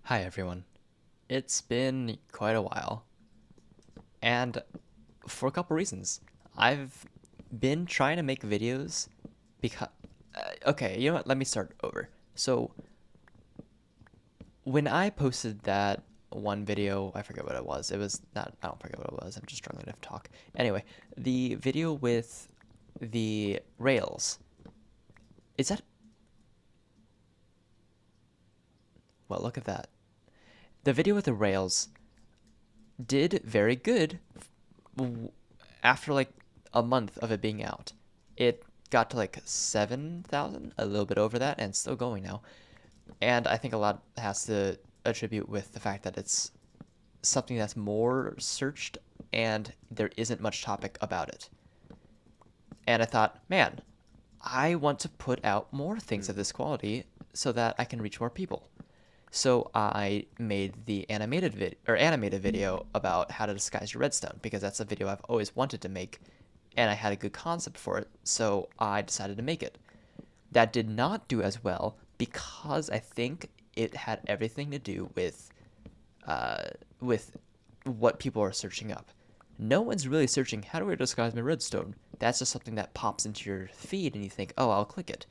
Hi everyone. It's been quite a while, and for a couple reasons. I've been trying to make videos because okay, you know what? Let me start over. So, when I posted that one video, I forget what it was. It was not I don't forget what it was. I'm just struggling to talk. Anyway, the video with the rails. Is that well, look at that. The video with the rails did very good after like a month of it being out. It got to like 7,000, a little bit over that, and still going now. And I think a lot has to attribute with the fact that it's something that's more searched and there isn't much topic about it. And I thought, man, I want to put out more things of this quality so that I can reach more people. So I made the animated video about how to disguise your redstone because that's a video I've always wanted to make, and I had a good concept for it, so I decided to make it. That did not do as well because I think it had everything to do uh, with what people are searching up. No one's really searching how do I disguise my redstone. That's just something that pops into your feed, and you think, oh, I'll click it.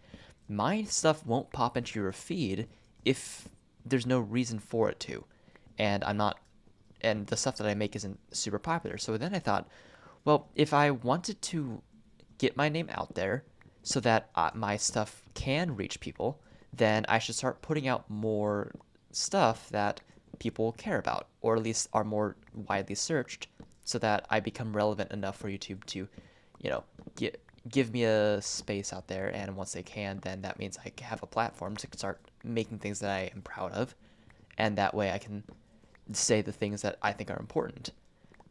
My stuff won't pop into your feed if there's no reason for it to, and I'm not, and the stuff that I make isn't super popular. So then I thought, well, if I wanted to get my name out there so that my stuff can reach people, then I should start putting out more stuff that people care about, or at least are more widely searched, so that I become relevant enough for YouTube to, you know, give me a space out there. And once they can, then that means I have a platform to start making things that I am proud of, and that way I can say the things that I think are important.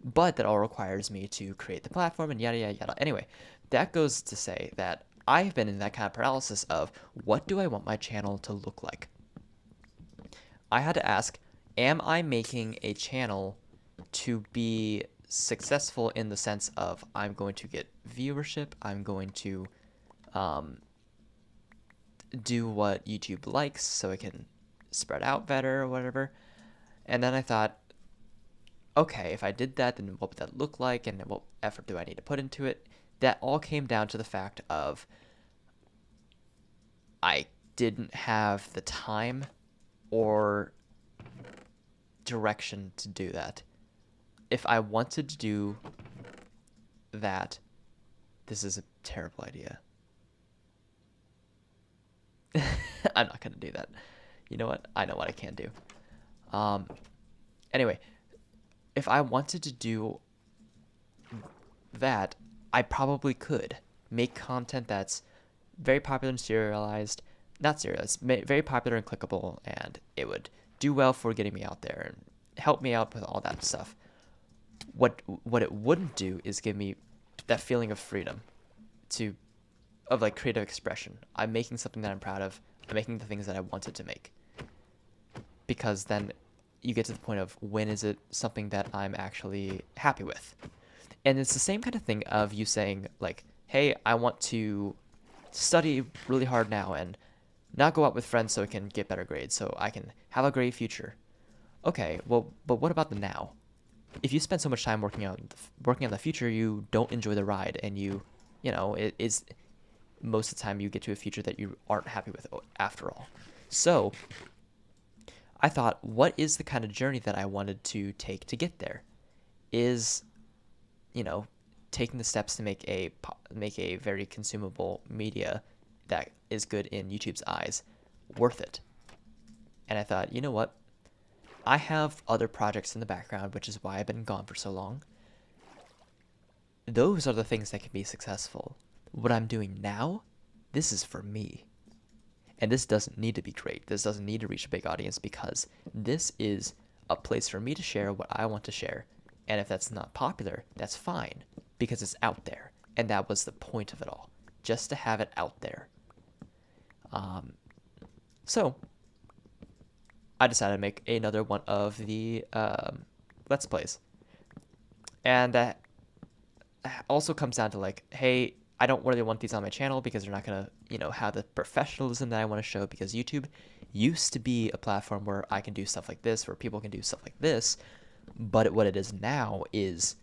But that all requires me to create the platform and yada yada yada. Anyway, that goes to say that I've been in that kind of paralysis of what do I want my channel to look like? I had to ask, am I making a channel to be successful in the sense of I'm going to get viewership, I'm going to um, do what YouTube likes so it can spread out better or whatever. And then I thought, okay, if I did that, then what would that look like and what effort do I need to put into it? That all came down to the fact of I didn't have the time or direction to do that. If I wanted to do that, this is a terrible idea. I'm not going to do that. You know what? I know what I can do. Um, anyway, if I wanted to do that, I probably could make content that's very popular and serialized, not serialized, very popular and clickable, and it would do well for getting me out there and help me out with all that stuff. What it wouldn't do is give me that feeling of freedom to of like creative expression. I'm making something that I'm proud of. I'm making the things that I wanted to make. Because then you get to the point of when is it something that I'm actually happy with? And it's the same kind of thing of you saying like, "Hey, I want to study really hard now and not go out with friends so I can get better grades so I can have a great future." Okay, well, but what about the now? If you spend so much time working on the future, you don't enjoy the ride, and you know, it is most of the time you get to a future that you aren't happy with after all. So I thought, what is the kind of journey that I wanted to take to get there? Is, you know, taking the steps to make a very consumable media that is good in YouTube's eyes worth it? And I thought, you know what? I have other projects in the background, which is why I've been gone for so long. Those are the things that can be successful. What I'm doing now, this is for me. And this doesn't need to be great. This doesn't need to reach a big audience because this is a place for me to share what I want to share. And if that's not popular, that's fine because it's out there. And that was the point of it all, just to have it out there. Um, so I decided to make another one of the Let's Plays. And that also comes down to like, hey, I don't really want these on my channel because they're not gonna, have the professionalism that I want to show because YouTube used to be a platform where I can do stuff like this, where people can do stuff like this, but what it is now is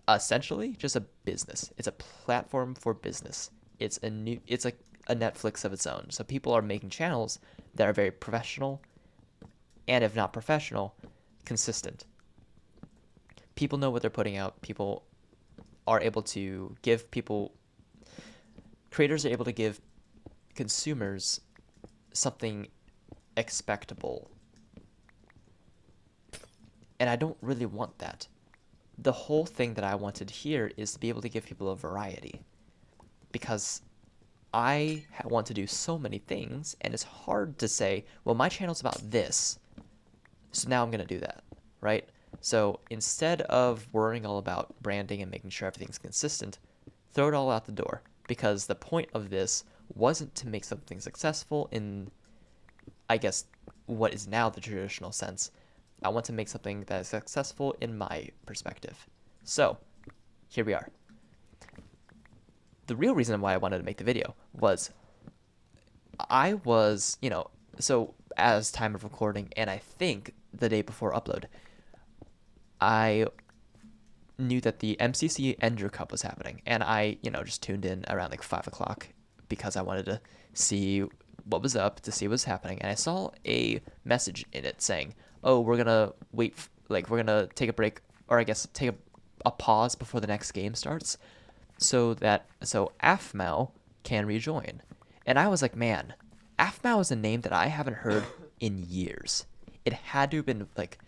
essentially just a business. It's a platform for business. It's like a Netflix of its own. So people are making channels that are very professional, and if not professional, consistent. People know what they're putting out. People are able to give people creators are able to give consumers something expectable. And I don't really want that. The whole thing that I wanted here is to be able to give people a variety. Because I want to do so many things, and it's hard to say, well, my channel's about this, so now I'm going to do that, right? So instead of worrying all about branding and making sure everything's consistent, throw it all out the door. Because the point of this wasn't to make something successful in, I guess, what is now the traditional sense. I want to make something that is successful in my perspective. So, here we are. The real reason why I wanted to make the video was I was, so as time of recording, and I think the day before upload, I knew that the MCC Ender Cup was happening, and I, just tuned in around like 5 o'clock because I wanted to see what was up, to see what was happening, and I saw a message in it saying, oh, we're gonna wait, we're gonna take a break, or I guess take a pause before the next game starts, so Aphmau can rejoin. And I was like, man, Aphmau is a name that I haven't heard in years. It had to have been like,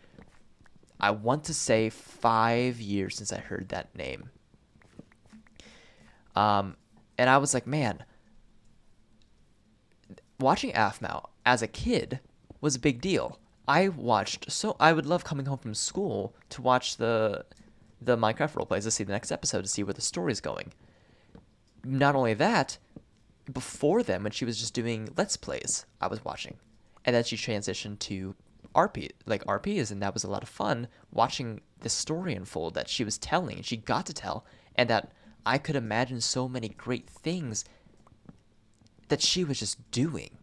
I want to say 5 years since I heard that name. And I was like, man, watching Aphmau as a kid was a big deal. I would love coming home from school to watch the Minecraft roleplays, to see the next episode, to see where the story's going. Not only that, before then, when she was just doing Let's Plays, I was watching. And then she transitioned to RPs, and that was a lot of fun watching the story unfold that she was telling, and she got to tell, and that I could imagine so many great things that she was just doing.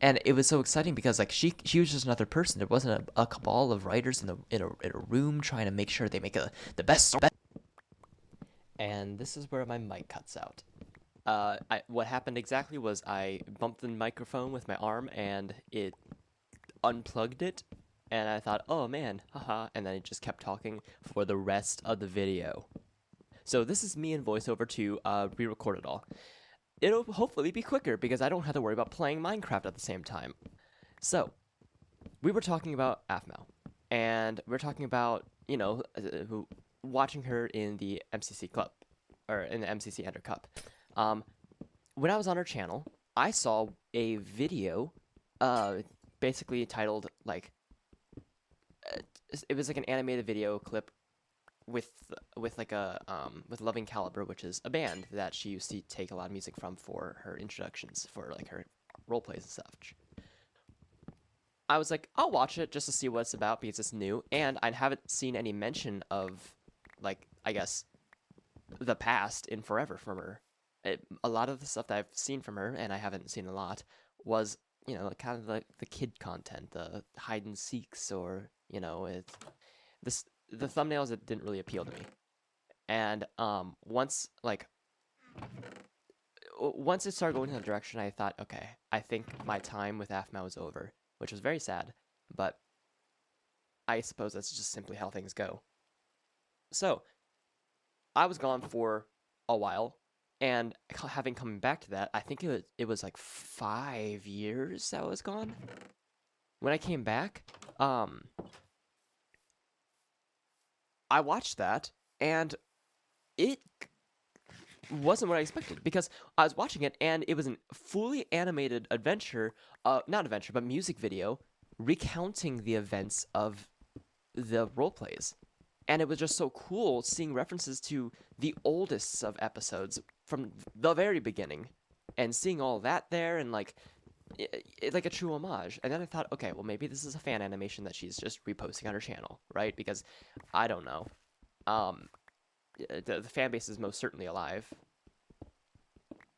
And it was so exciting because like she was just another person. There wasn't a cabal of writers in a room trying to make sure they make the best story. And this is where my mic cuts out. What happened exactly was I bumped the microphone with my arm and it unplugged it, and I thought, oh man, haha, and then it just kept talking for the rest of the video. So this is me in VoiceOver to re-record it all. It'll hopefully be quicker because I don't have to worry about playing Minecraft at the same time. So, we were talking about Aphmau, and we are talking about, watching her in the MCC Club, or in the MCC Ender Cup. When I was on her channel, I saw a video, basically titled, like, it was like an animated video clip with Loving Caliber, which is a band that she used to take a lot of music from for her introductions, for like her role plays and such. I was like, I'll watch it just to see what it's about because it's new, and I haven't seen any mention of, like, I guess, the past in forever from her. A lot of the stuff that I've seen from her, and I haven't seen a lot, was, kind of like the kid content, the hide and seeks, or, the thumbnails that didn't really appeal to me. And once it started going in that direction, I thought, okay, I think my time with Aphmau is over, which was very sad, but I suppose that's just simply how things go. So, I was gone for a while, and having come back to that, I think it was like 5 years that I was gone. When I came back, I watched that, and it wasn't what I expected, because I was watching it, and it was a fully animated adventure, not adventure, but music video, recounting the events of the roleplays. And it was just so cool seeing references to the oldest of episodes from the very beginning, and seeing all that there, and like a true homage. And then I thought, okay, well, maybe this is a fan animation that she's just reposting on her channel, right? Because I don't know. The fan base is most certainly alive.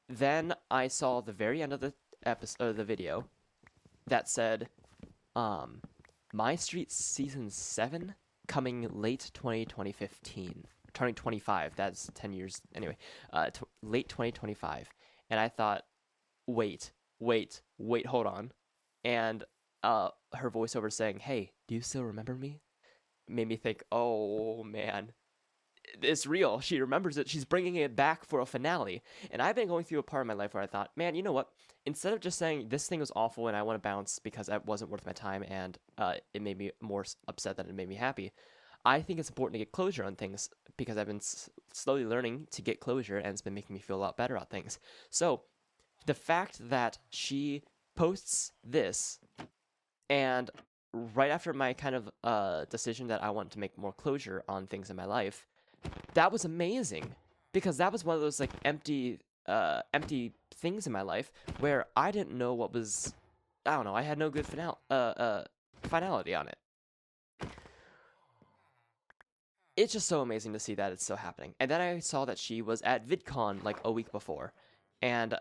Then I saw the very end of the episode, the video, that said, My Street Season 7 coming late 2015, turning 25. That's 10 years. Anyway, late 2025. And I thought, wait, hold on. And her voiceover saying, "Hey, do you still remember me?" made me think, oh man, it's real. She remembers it. She's bringing it back for a finale. And I've been going through a part of my life where I thought, man, you know what? Instead of just saying this thing was awful and I want to bounce because it wasn't worth my time and it made me more upset than it made me happy, I think it's important to get closure on things because I've been slowly learning to get closure and it's been making me feel a lot better about things. So the fact that she posts this and right after my kind of decision that I want to make more closure on things in my life, that was amazing because that was one of those like empty things in my life where I didn't know what was. I don't know. I had no good finality on it. It's just so amazing to see that it's still happening. And then I saw that she was at VidCon like a week before, and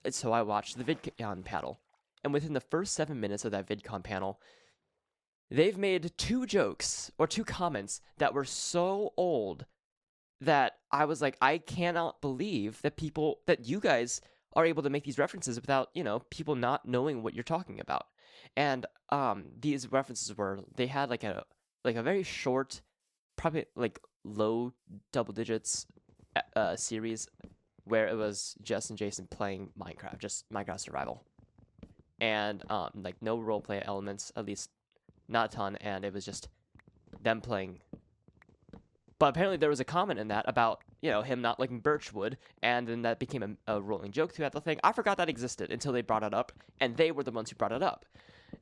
so I watched the VidCon panel. And within the first 7 minutes of that VidCon panel, they've made two jokes or two comments that were so old that I was like, I cannot believe that you guys are able to make these references without, people not knowing what you're talking about. And these references they had like a very short, probably like low double digits series where it was Jess and Jason playing Minecraft, just Minecraft survival. And like no roleplay elements, at least not a ton, and it was just them playing. But apparently there was a comment in that about, him not liking Birchwood, and then that became a rolling joke throughout the thing. I forgot that existed until they brought it up, and they were the ones who brought it up.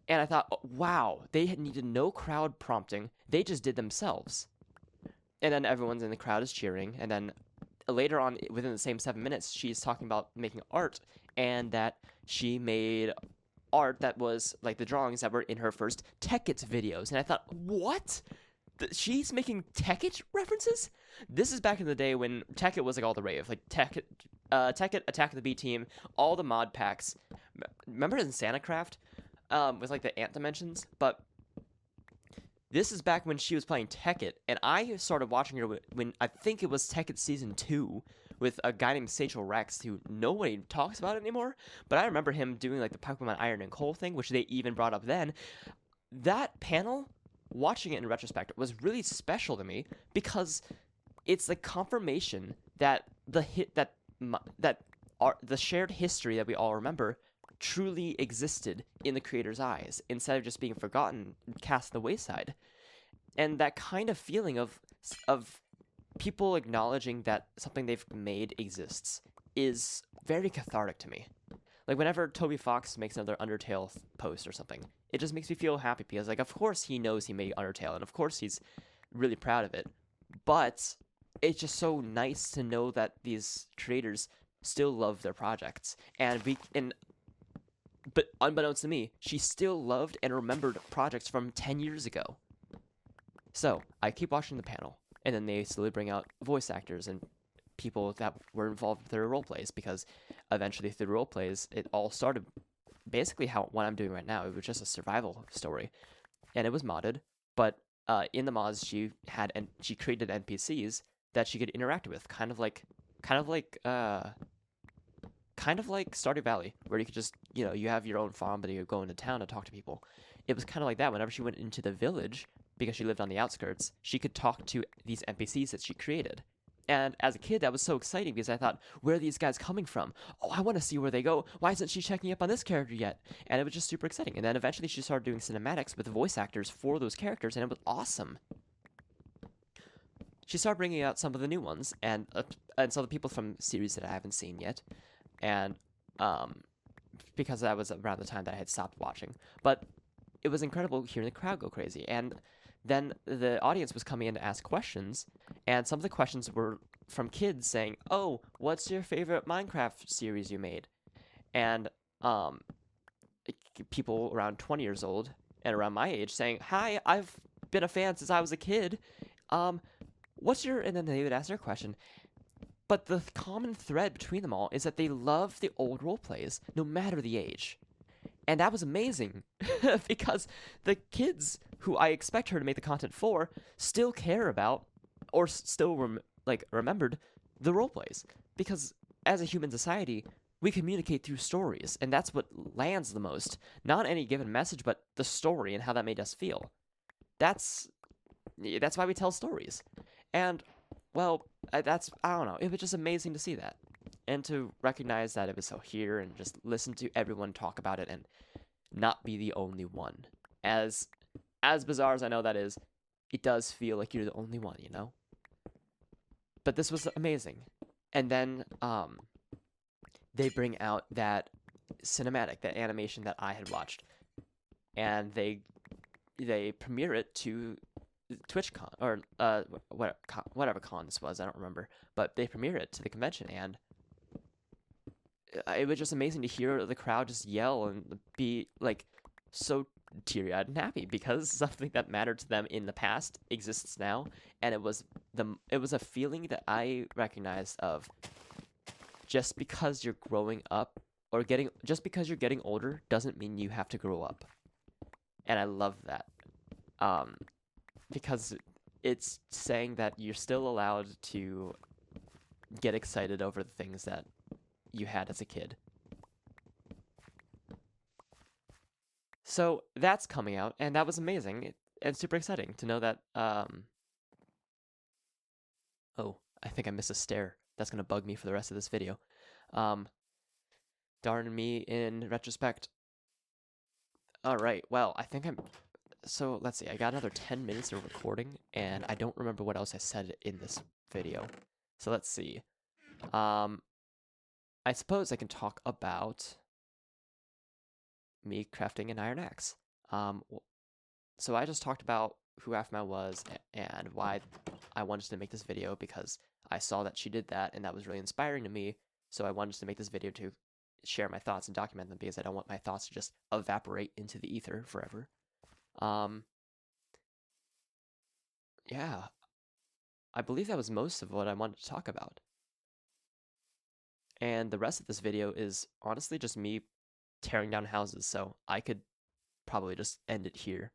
And I thought, wow, they had needed no crowd prompting. They just did themselves. And then everyone's in the crowd is cheering, and then later on, within the same 7 minutes, she's talking about making art, and that she made art that was like the drawings that were in her first Tekkit videos. And I thought, what? She's making Tekkit references? This is back in the day when Tekkit was like all the rave. Like Tekkit, Attack of the B Team, all the mod packs. Remember in SantaCraft? With like the ant dimensions? But this is back when she was playing Tekkit, and I started watching her when I think it was Tekkit Season 2 with a guy named Sachel Rex who nobody talks about anymore, but I remember him doing like the Pokemon Iron and Coal thing, which they even brought up then. That panel, watching it in retrospect, was really special to me because it's the confirmation that the shared history that we all remember truly existed in the creator's eyes instead of just being forgotten and cast to the wayside. And that kind of feeling of people acknowledging that something they've made exists is very cathartic to me. Like whenever Toby Fox makes another Undertale post or something, it just makes me feel happy because like of course he knows he made Undertale and of course he's really proud of it. But it's just so nice to know that these creators still love their projects but unbeknownst to me, she still loved and remembered projects from 10 years ago. So, I keep watching the panel, and then they slowly bring out voice actors and people that were involved with their roleplays, because eventually through roleplays, it all started basically what I'm doing right now. It was just a survival story, and it was modded, but in the mods, she created NPCs that she could interact with, kind of like Stardew Valley, where you could just, you have your own farm, but you go into town to talk to people. It was kind of like that. Whenever she went into the village, because she lived on the outskirts, she could talk to these NPCs that she created. And as a kid, that was so exciting because I thought, where are these guys coming from? Oh, I want to see where they go. Why isn't she checking up on this character yet? And it was just super exciting. And then eventually she started doing cinematics with voice actors for those characters, and it was awesome. She started bringing out some of the new ones, and some of the people from series that I haven't seen yet. And because that was around the time that I had stopped watching. But it was incredible hearing the crowd go crazy. And then the audience was coming in to ask questions, and some of the questions were from kids saying, oh, what's your favorite Minecraft series you made? And people around 20 years old and around my age saying, hi, I've been a fan since I was a kid. And then they would ask their question. But the common thread between them all is that they love the old role plays, no matter the age. And that was amazing because the kids who I expect her to make the content for still care about or still remembered the role plays, because as a human society we communicate through stories, and that's what lands the most, not any given message but the story and how that made us feel. That's why we tell stories. And well, I don't know, it was just amazing to see that and to recognize that it was so here and just listen to everyone talk about it and not be the only one. As bizarre as I know that is, it does feel like you're the only one, you know? But this was amazing. And then they bring out that cinematic, that animation that I had watched, and they premiere it to TwitchCon or whatever con this was, I don't remember, but they premiere it to the convention, and it was just amazing to hear the crowd just yell and be like so teary-eyed and happy because something that mattered to them in the past exists now, and it was a feeling that I recognized of just because you're growing up or just because you're getting older doesn't mean you have to grow up. And I love that. Because it's saying that you're still allowed to get excited over the things that you had as a kid. So that's coming out, and that was amazing and super exciting to know that. Oh, I think I missed a stare. That's gonna bug me for the rest of this video. Darn me in retrospect. All right, well, I think so let's see, I got another 10 minutes of recording, and I don't remember what else I said in this video. So let's see. I suppose I can talk about me crafting an iron axe. So I just talked about who Aphmau was and why I wanted to make this video, because I saw that she did that, and that was really inspiring to me. So I wanted to make this video to share my thoughts and document them, because I don't want my thoughts to just evaporate into the ether forever. Yeah, I believe that was most of what I wanted to talk about. And the rest of this video is honestly just me tearing down houses, so I could probably just end it here.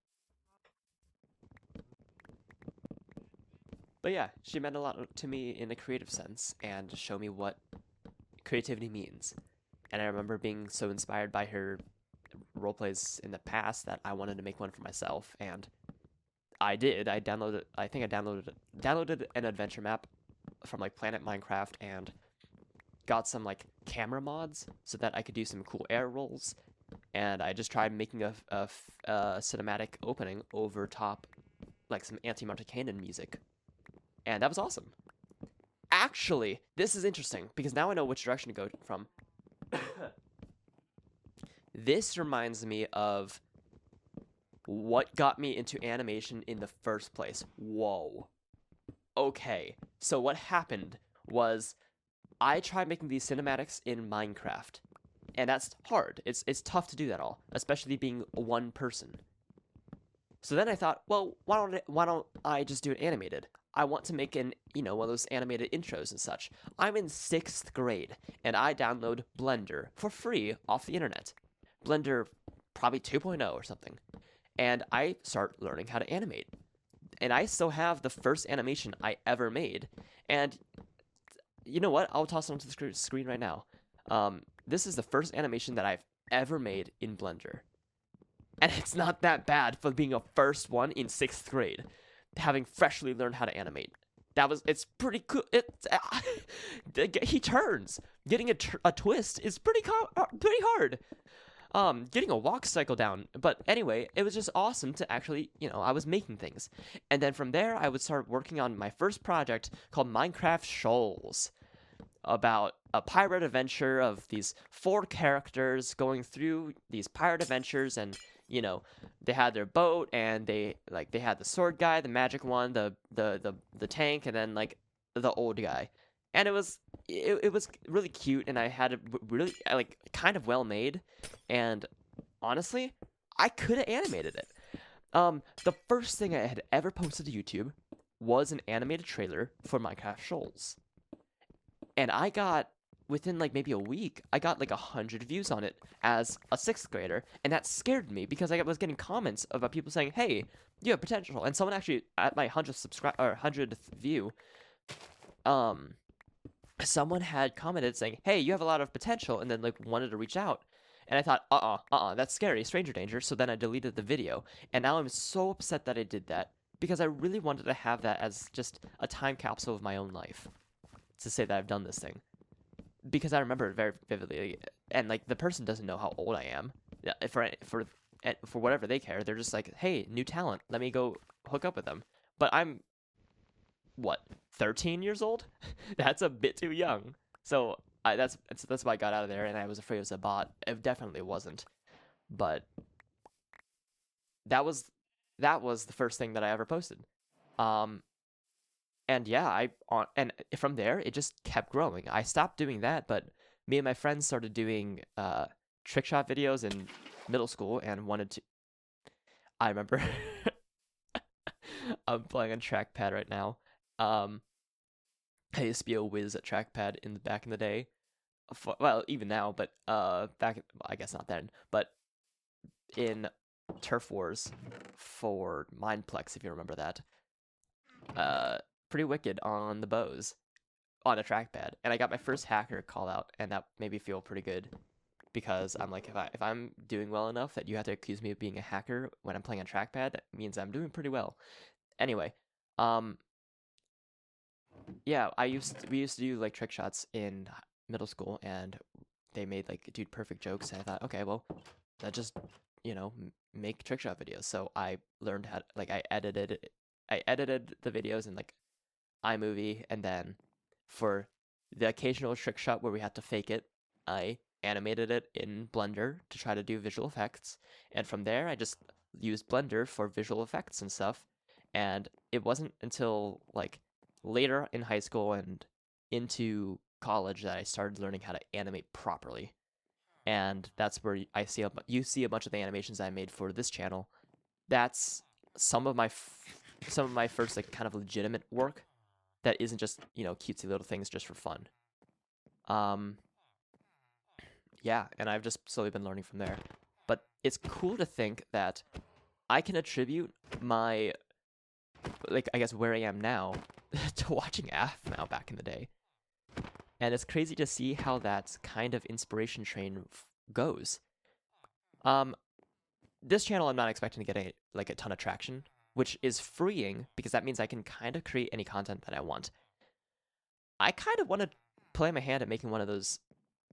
But yeah, she meant a lot to me in a creative sense, and showed me what creativity means. And I remember being so inspired by her roleplays in the past that I wanted to make one for myself, and I did. I think I downloaded an adventure map from like Planet Minecraft and got some like camera mods so that I could do some cool air rolls, and I just tried making a cinematic opening over top like some Anti-Monte Cannon music, and that was awesome. Actually, this is interesting because now I know which direction to go from. This reminds me of what got me into animation in the first place. Whoa. Okay, so what happened was I tried making these cinematics in Minecraft, and that's hard. It's tough to do that all, especially being one person. So then I thought, well, why don't I just do it animated? I want to make one of those animated intros and such. I'm in 6th grade, and I download Blender for free off the internet. Blender probably 2.0 or something. And I start learning how to animate. And I still have the first animation I ever made. And you know what? I'll toss it onto the screen right now. This is the first animation that I've ever made in Blender. And it's not that bad for being a first one in 6th grade, having freshly learned how to animate. It's pretty cool. He turns. Getting a twist is pretty hard. Getting a walk cycle down. But anyway, it was just awesome to actually, I was making things. And then from there, I would start working on my first project called Minecraft Shoals, about a pirate adventure of these 4 characters going through these pirate adventures, and they had their boat, and they had the sword guy, the magic one, the tank, and then like the old guy. And it was really cute, and I had it really kind of well made, and honestly, I could have animated it. The first thing I had ever posted to YouTube was an animated trailer for Minecraft Shoals. And I got within like maybe a week, I got like 100 views on it as a sixth grader, and that scared me because I was getting comments about people saying, "Hey, you have potential." And someone actually at my 100th view, um, someone had commented saying, "Hey, you have a lot of potential," and then like wanted to reach out. And I thought, that's scary, stranger danger. So then I deleted the video, and now I'm so upset that I did that because I really wanted to have that as just a time capsule of my own life to say that I've done this thing, because I remember it very vividly, and like the person doesn't know how old I am. Yeah, for whatever they care, they're just like, "Hey, new talent, let me go hook up with them." But I'm what, 13 years old? That's a bit too young. So that's why I got out of there, and I was afraid it was a bot. It definitely wasn't, but that was the first thing that I ever posted. Um, and yeah, and from there it just kept growing. I stopped doing that, but me and my friends started doing trick shot videos in middle school and wanted to. I remember I'm playing on trackpad right now. Um, I used to be a whiz at trackpad back in the day. Well, even now, but back, I guess not then, but in Turf Wars for Mindplex, if you remember that. Pretty wicked on the bows on a trackpad, and I got my first hacker call out, and that made me feel pretty good because I'm like, if I'm doing well enough that you have to accuse me of being a hacker when I'm playing on trackpad, that means I'm doing pretty well. Anyway, um, yeah, we used to do like trick shots in middle school, and they made like dude perfect jokes, and I thought, okay, well, that just make trick shot videos. So I learned how like I edited the videos in like iMovie, and then for the occasional trick shot where we had to fake it, I animated it in Blender to try to do visual effects, and from there I just used Blender for visual effects and stuff. And it wasn't until like later in high school and into college that I started learning how to animate properly. And that's where you see a bunch of the animations I made for this channel. That's some of some of my first like kind of legitimate work that isn't just cutesy little things just for fun. Um, yeah, and I've just slowly been learning from there. But it's cool to think that I can attribute my like I guess where I am now to watching Aphmau back in the day. And it's crazy to see how that kind of inspiration train goes. Um, this channel I'm not expecting to get a ton of traction, which is freeing because that means I can kind of create any content that I want. I kind of want to play my hand at making one of those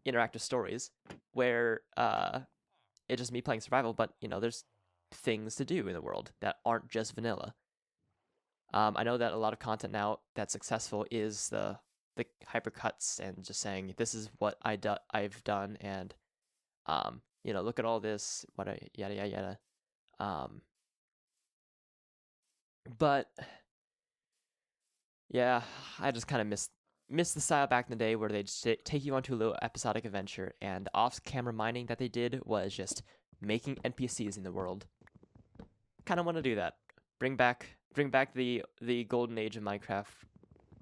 interactive stories where it's just me playing survival, but there's things to do in the world that aren't just vanilla. I know that a lot of content now that's successful is the hypercuts and just saying this is what I've done, and look at all this, yada yada yada. But yeah, I just kind of miss the style back in the day where they'd take you onto a little episodic adventure, and the off-camera mining that they did was just making NPCs in the world. Kind of want to do that. Bring back the golden age of Minecraft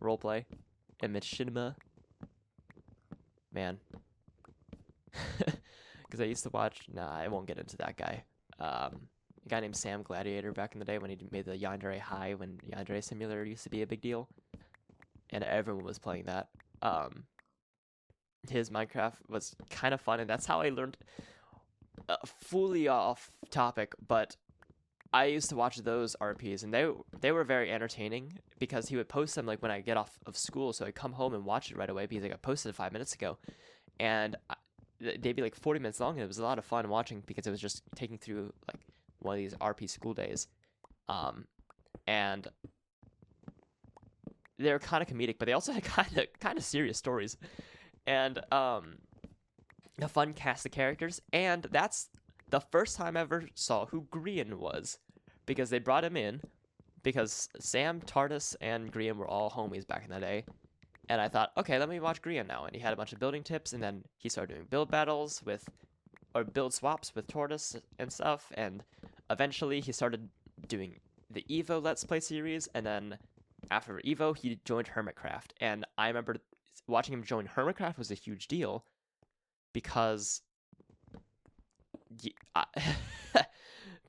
roleplay and machinima. Man. Because I used to watch. Nah, I won't get into that guy. A guy named Sam Gladiator back in the day when he made the Yandere High, when Yandere Simulator used to be a big deal, and everyone was playing that. His Minecraft was kind of fun, and that's how I learned. Fully off topic, but I used to watch those RPs, and they were very entertaining because he would post them like when I get off of school, so I'd come home and watch it right away because I got posted 5 minutes ago, and they'd be like 40 minutes long, and it was a lot of fun watching because it was just taking through like one of these RP school days, and they're kind of comedic, but they also had kind of serious stories, and a fun cast of characters, and that's the first time I ever saw who Grian was, because they brought him in because Sam, Tardis, and Grian were all homies back in the day, and I thought, okay, let me watch Grian now, and he had a bunch of building tips, and then he started doing build swaps with Tortoise and stuff, and eventually he started doing the Evo Let's Play series, and then after Evo he joined Hermitcraft, and I remember watching him join Hermitcraft was a huge deal because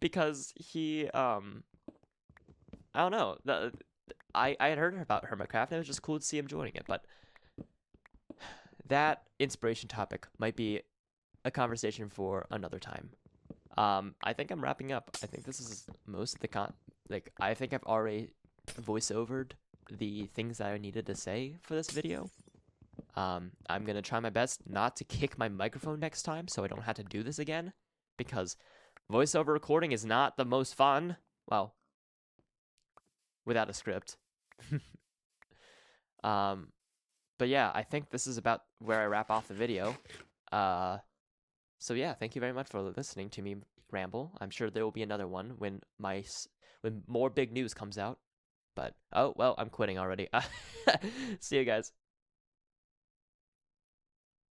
because he I don't know, I had heard about Hermitcraft and it was just cool to see him joining it, but that inspiration topic might be a conversation for another time. I think I'm wrapping up. I think this is most of the I think I've already voiceovered the things that I needed to say for this video. I'm gonna try my best not to kick my microphone next time so I don't have to do this again, because voiceover recording is not the most fun. Well, without a script. But yeah, I think this is about where I wrap off the video. So yeah, thank you very much for listening to me ramble. I'm sure there will be another one when more big news comes out. But oh well, I'm quitting already. See you guys.